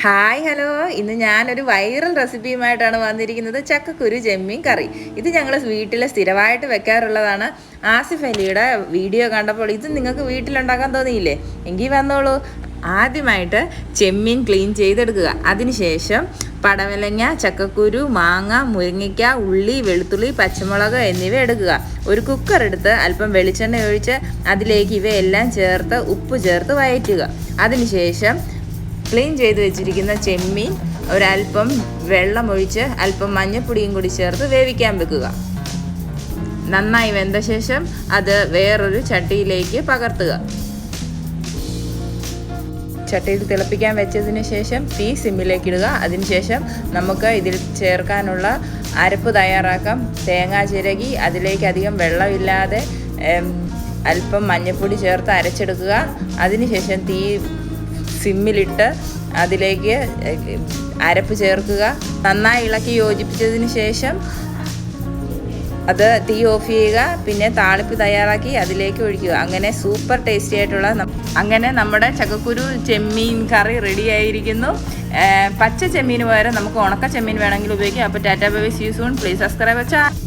Hi hello, ഇന്ന് ഞാനൊരു viral റെസിപ്പിയുമായിട്ടാണ് വന്നിരിക്കുന്നത്. ചക്കക്കുരു ചെമ്മീൻ കറി. ഇത് ഞങ്ങൾ വീട്ടിൽ സ്ഥിരമായിട്ട് വെക്കാറുള്ളതാണ്. ആസിഫ് അലിയുടെ വീഡിയോ കണ്ടപ്പോൾ ഇത് നിങ്ങൾക്ക് വീട്ടിലുണ്ടാക്കാൻ തോന്നിയില്ലേ? എങ്കിൽ വന്നോളൂ. ആദ്യമായിട്ട് ചെമ്മീൻ ക്ലീൻ ചെയ്തെടുക്കുക. അതിനുശേഷം പടവലങ്ങ, ചക്കക്കുരു, മാങ്ങ, മുരിങ്ങയ്ക്ക, ഉള്ളി, വെളുത്തുള്ളി, പച്ചമുളക് എന്നിവ എടുക്കുക. ഒരു കുക്കർ എടുത്ത് അല്പം വെളിച്ചെണ്ണ ഒഴിച്ച് അതിലേക്ക് ഇവയെല്ലാം ചേർത്ത് ഉപ്പ് ചേർത്ത് വഴറ്റുക. അതിനുശേഷം ക്ലീൻ ചെയ്ത് വെച്ചിരിക്കുന്ന ചെമ്മീൻ ഒരല്പം വെള്ളമൊഴിച്ച് അല്പം മഞ്ഞൾപ്പൊടിയും കൂടി ചേർത്ത് വേവിക്കാൻ വെക്കുക. നന്നായി വെന്ത ശേഷം അത് വേറൊരു ചട്ടിയിലേക്ക് പകർത്തുക. ചട്ടിയിൽ തിളപ്പിക്കാൻ വെച്ചതിന് ശേഷം തീ സിമ്മിലേക്ക് ഇടുക. അതിനുശേഷം നമുക്ക് ഇതിൽ ചേർക്കാനുള്ള അരപ്പ് തയ്യാറാക്കാം. തേങ്ങ ചിരകി അതിലേക്ക് അധികം വെള്ളമില്ലാതെ അല്പം മഞ്ഞൾപ്പൊടി ചേർത്ത് അരച്ചെടുക്കുക. അതിനുശേഷം തീ സിമ്മിലിട്ട് അതിലേക്ക് അരപ്പ് ചേർക്കുക. നന്നായി ഇളക്കി യോജിപ്പിച്ചതിന് ശേഷം അത് തീ ഓഫ് ചെയ്യുക. പിന്നെ താളിപ്പ് തയ്യാറാക്കി അതിലേക്ക് ഒഴിക്കുക. അങ്ങനെ സൂപ്പർ ടേസ്റ്റി ആയിട്ടുള്ള നമ്മുടെ ചക്കക്കുരു ചെമ്മീൻ കറി റെഡി ആയിരിക്കുന്നു. പച്ച ചെമ്മീന് പകരം നമുക്ക് ഉണക്ക ചെമ്മീൻ വേണമെങ്കിൽ ഉപയോഗിക്കാം. അപ്പോൾ tata bye bye, see you soon. Please subscribe.